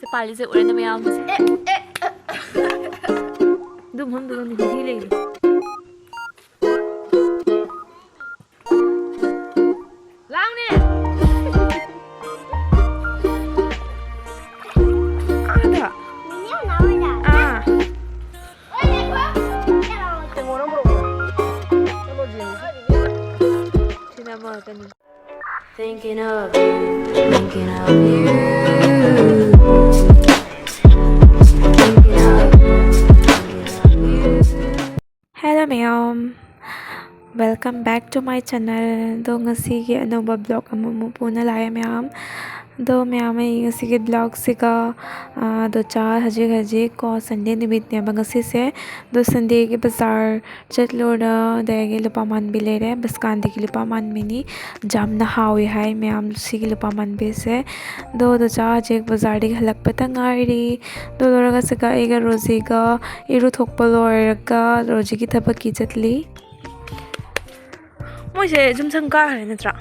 sẽ 빨리 sẽ 오래 되면 đúng không được thì đi liền lang nè Thinking of you, thinking of you, thinking of you. Hello ma'am, welcome back to my channel. Do ngasigi anova vlog amo po na laya ma'am. Do ma'am ay ngasigi vlog siga do cha haji ko Sunday nimit niya bangasi se do Sunday ke bazaar chatlo na dege lupaman bilere baskan de lupaman mini jam na hawi hai ma'am sigi lupaman be se do cha haji bazaar de halak patangari do loraga siga ega rozi ga iru thokpa loiraga roji ki thapaki chatli moise jum sangka hai natra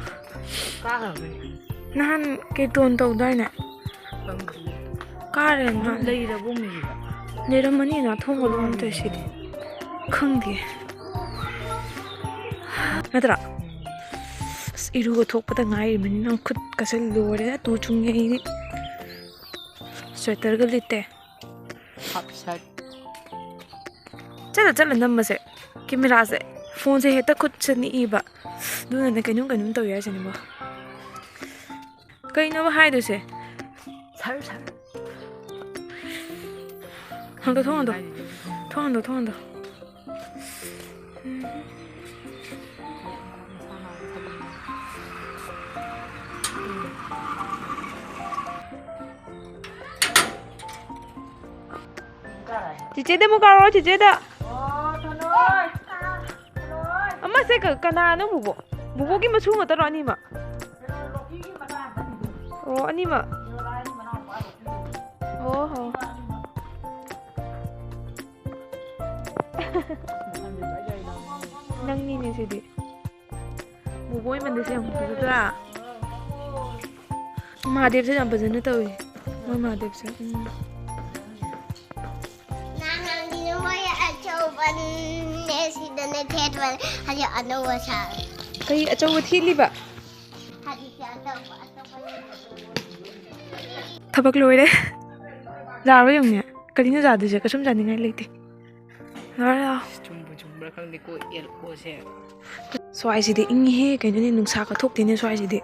ka nahan ke ton to dai na kare na leira bumi nera mani na thong lon te shi khang di natra iru go thok pata ngai mani na khut ka sel lore tu chung ngai sweater ga lite upset chala number se camera se phone se heta khut chani iba duna ne kanum to ya chani ba kaino ba hai do se sar 통한다 지제대 뭐 가로 지제다 엄마 세가 까나는 무고기만 주면 따로 아니마 아니마 오호 nang ni sih di buboi mandi sih yang betul lah Mahadev sih sampai sana tahu ya Mahadev sih nang di rumah ya coba nasi dan tetel hanya ada wasa kayak coba hili pak tabak loire lara yung ya kali ni jadu sih kasum jadi ngai lagi lara Swai sih deh, ini kayaknya nih nungsa katuk ini swai sih deh.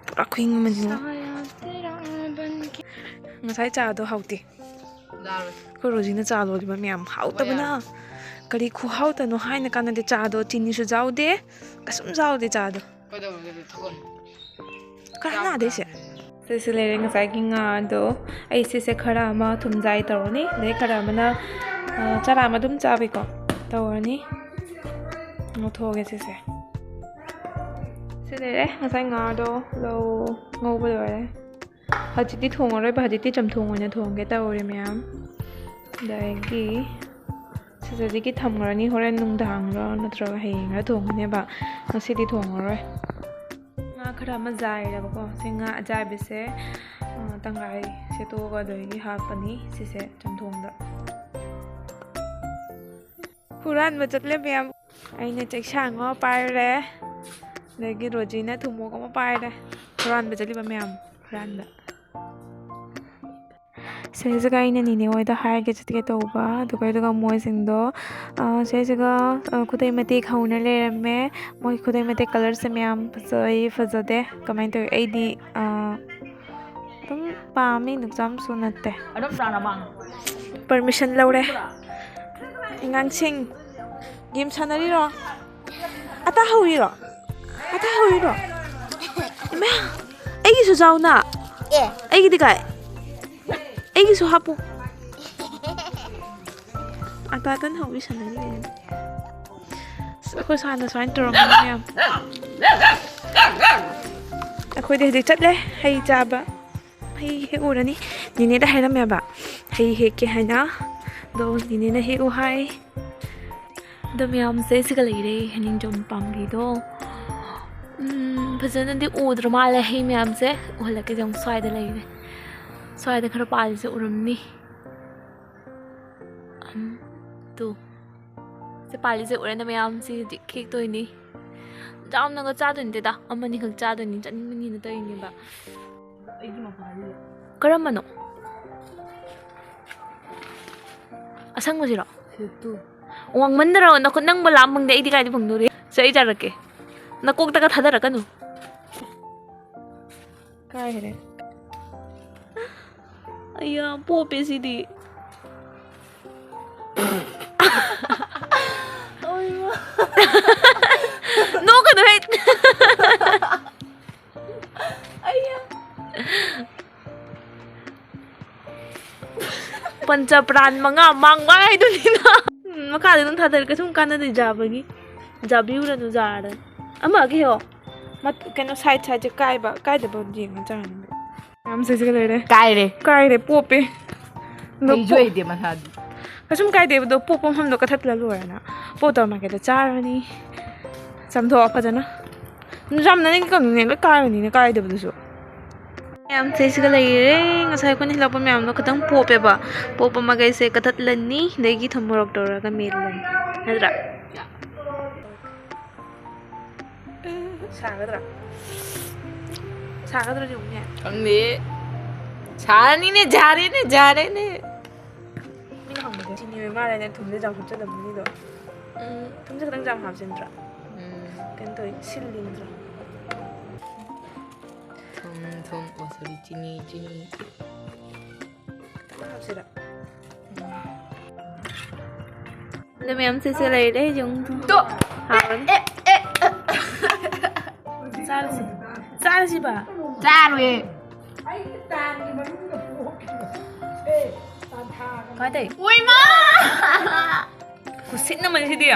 Pura kuing mana nggak saya cado hau deh. Kau rozina cado di mana miam hau tapi na. Kali ku hau tapi no hai nak kan deh cado cini su jauh deh, kasum jauh deh cado. Karena ada sih. Sesuai dengan saya kinga do, ai sih khara ama thum jai tahu nih, deh khara mana cara ama thum cabai kok tahu nih. Ngothoge se deh ngasai ngado lo ngobo lore hajiti thongore ba hajiti chamthong oina thongge ta ore myam daigi se ki thamrani horen nungdang ro natra heng ra thongne ba ngasidi thongore nga khara ma jai ra ba ko se nga jai be se tangai se to ga doigi hapani se chamthong da puran ma chatle myam aina cheksang ngo pai re lagi rojina thumo ko pai re ran be jali ba myam ran da se jaga ina ni ne oi da har ge chitke to ba do kai da moi sing do se jaga khudai mate khauna le me moi khudai mate color se myam phasai phajade comment to ai di tum pa mi nuk jam sunate adam rana bang permission lore ingang sing game sanariro ata hawiro me aigi su jauna aigi dikai aigi su hapu ata tan hawi sanari ko sana swain torong yam akhoi de chatle hai jaba hai he urani nine da haina me ba hai he ke haina do nine na he u hai do myam se siga lei re haning jom pam gi do फजनदी उद्र माले हे मैम से ओहला के जंग स्वाइद लेने स्वाइद खर पाल से उरमनी तो से पाली से उरने मैम से दिखे तो इनी जाम नगा चादो निदा अमनी खक चादो नि चनिंग मनी न तइनि बा एगी मफाली करमनो असंग बजिरो तू वांग मंदरो न खुनंग बला मंगदे इदी गाइदि फंगदोरे सही जारके न कोक तक थादरकनु काय रे अय्या पोपे सिदी नो कदो है अय्या पंच प्राण मंगा मांगवा है दुनिना मका दे थादर के सुम काना दे जाबगी जाबिउरनु जार अमा के हो मत कनो साइड साइड काय दे बो जिंग जान हम से ले रे काय रे पोपे नो जोई दे महा कसुम काय दे दो पोपम हम दो कथतला लोरना पोतो मा के दे चारनी समथो फजना जामना ने कनु ने काय नि काय दे बदुसो मैम से ले रे ngasai ko ni lapo ma'am no katang pope ba popa magay se katatlan dagi thamurok dora ka melan nadra 사가들어 지 없냐? 언니 잘하네 잘해네 니가 한 거지? 지니 왜 말해? 내 동네장 붙여다 문이도 동네장 당장 합신드라 근데 실린드라 톰 와서리 찌니 합시다 근데 ma'am से ले रहे जों 또 चारसी बा 짜루에 काय 오이마 कुछ न मन दिया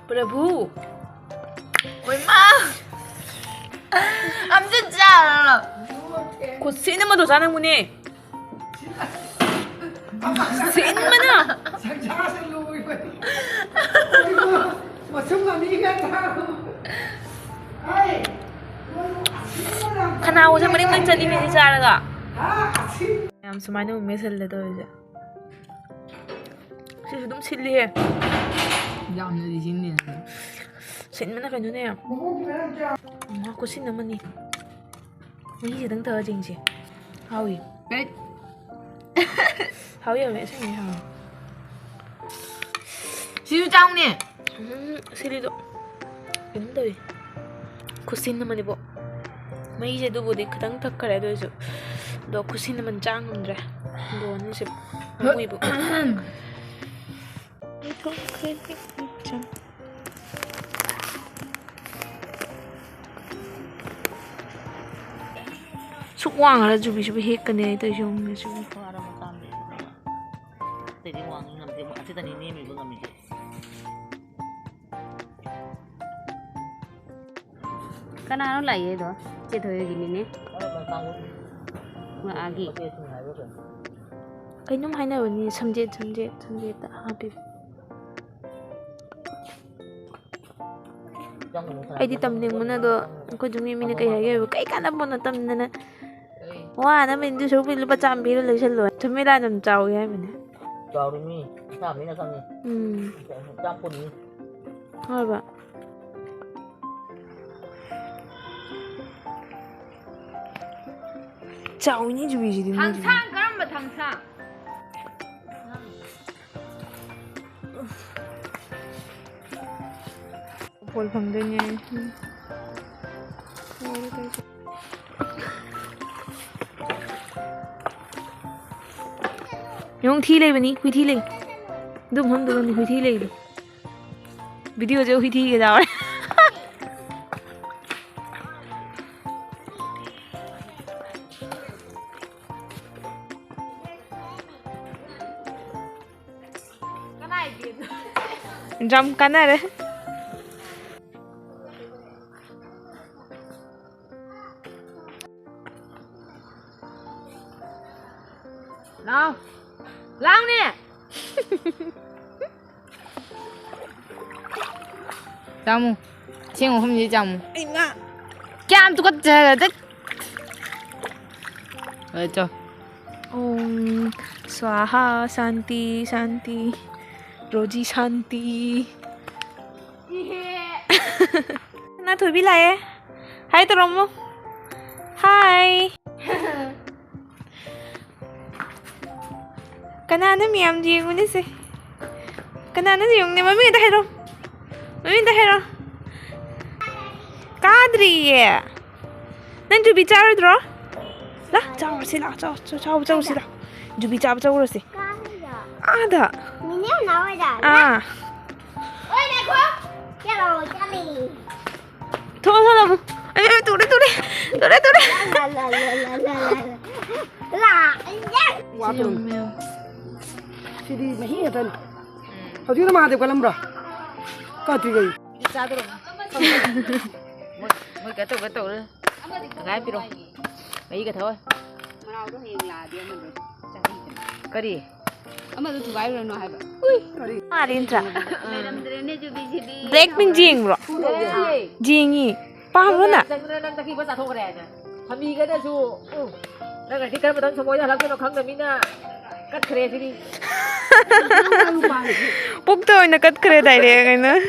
प्रभु 오이마 암튼 짜루 कुछ न मत जाना मुने sin mana खनाव से मरिंग नंग चली मेरी चारगा हम समाने में मिसल ले तो इसे सिर्फ तुम सिल्ली है 야무지 진네 sin mana phải nữa nè nó có sin nữa mà nè mấy gì đang thở chừng chị hao gì 백 hao gì vậy sao vậy hao 시우장님 silly đó đúng rồi có sin nữa mà nè bộ mấy gì đó bộ đi cái đang thở cái đó rồi đó có sin nữa mà trang không ra đó nó sẽ vui bộ không khơi chăm xúc quang là chụp hết cái này tới chung chụp Kanano lai do che thoye gini ne ma agi cái nhóm hai này vẫn samjet ta happy ai đi tầm niệm mana do có chúng mình cái cái cả bốn tầm này nè wow nó mình đi số mình lúc chạm bị lấy chân rồi chúng mình đang làm giàu vậy mình giàu đi mi sao mi là sao mi trăm quân mi thôi bạn giàu như chú gì đi 당상 그럼 뭐 당상 Paul phang din niya yung thi lây bani hui thi lây đúng không đúng hui thi lây video cho hui thi cái nào đấy jump ka na रे 나오 라운이 나무 ꯁꯦꯡ ꯃꯐꯝꯁꯤ ꯆꯪꯉꯨ Ima. ꯀꯌꯥꯝ ꯇꯨꯀꯠꯆꯔ ꯆꯣ Om Swaha Shanti Shanti Roji Shanti. Na thôi bi lại. Hi tụi nó. Hi. Kanana miyam ji nguni se. Kanana ji yung ne mami ta hero. Mami ta hero. Kadri ye. Nang tu bicara dro. Lah, chao sila, chao sila. Jubi chao rồi. Kaya. Ada. Mình nào vậy đó? À. Ôi này cô. Cái đồ cho mì. Thôi thôi đâu. Ê tụi đấy. La la la la la la. La. Quá tụi chị đi mà hít thân hầu như nó mà thì qua lâm rồi có gì vậy xa tôi rồi cái tổ nữa gái bị rồi mấy cái thôi cái gì 아마도 두 바이로 너 해봐. À đi ra. 사람들은 해주 비시디. Blackpink jing rồi. Jingi. Pa luôn à?นั่งตะกี้ภาษาโทรแดนน่ะทำมีก็ได้สู้แล้วก็ที่กันมาตอนชั่วโมงแล้วก็เราครั้งแต่มีน่ะกัดเครสิดิ Bốc tôi nó cất kề đại đấy cái nữa.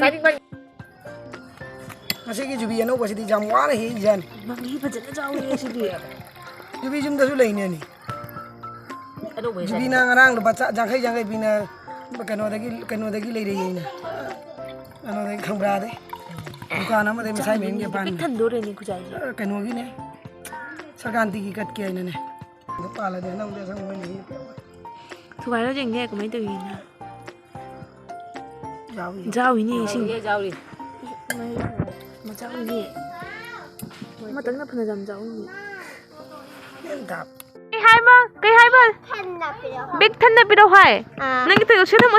sai đi bay masih cái jubi nó có gì jam quá này hi jan Mami bây giờ nó giàu đi chứ đi. jubi chúng ta số lấy nè jubi na ngarang lo baca jangkai bina cái nó đây lấy đây nè nó đây không ra đấy bukan nama tapi saya main dia pan Thành đồ đây này cứ chạy. cái nó gini sarganti ki kat kia này nó pala dia nang dia sang main ni Thu bài nó chừng nghe của mấy từ gì nè. jauh Giàu ý nhỉ xin. giao đi Mà giàu ý nhỉ. Mà tính là phần làm giàu nhỉ. mantap Cái hai ba. Thân là phải đâu? Big thân là bị đâu hay? À. Nang kita usir tham mo.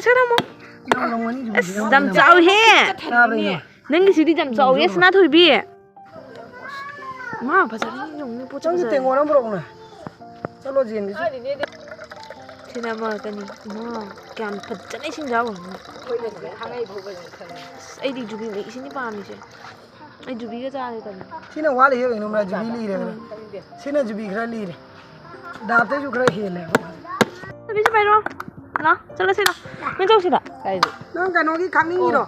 yang long ni jubi Dam giàu he. apa ini Nang cái gì đi dam giàu yes na thôi bi. Mà bây giờ đi dùng đi bố Chẳng cháu thì ngồi nó bụng này. Sao lo gì Thế nào mà cái này mà kèm thật chân ấy xin giàu rồi. Ấy đi chụp bị xin đi bàn đi chứ. Ấy chụp cái ra thì cần. Xin nó quá là hiểu nó mà jubi li rồi. Xin nó jubi khra li rồi. Đạp tới ju khra hiền này. Đi chứ bay rồi. Nó, cho nó xin nào. Mình cho xin nào. cái gì Nó cái nó cái khăn gì đó.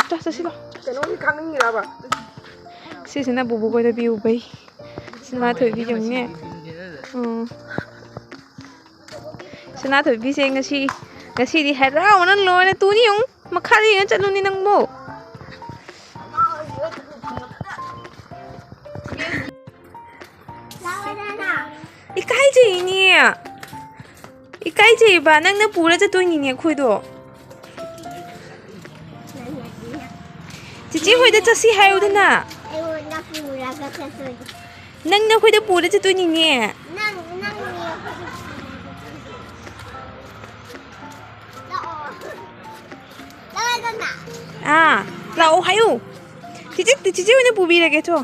Cho xin nào. Cái nó cái khăn gì đó bà. Xin nào bố coi view bay. Xin mà thử đi dùng nhé. Xin nào thử đi xem cái gì đi hết rau nó lôi này túi nhung. Mà khá gì nó chạy luôn đi nâng bộ. Sao vậy nào? cái gì nhỉ? Cái gì bà nâng nó bù ra cho tôi nhìn khôi đồ. Chị hồi đó cho xí hay thế nào? Em nó phụ ra cái cái gì? Nâng nó khôi đó bù ra cho tôi nhìn nhẹ. Nâng Đâu nào? À, là ô hay ô. Chị hồi nó bù bì ra cái chỗ.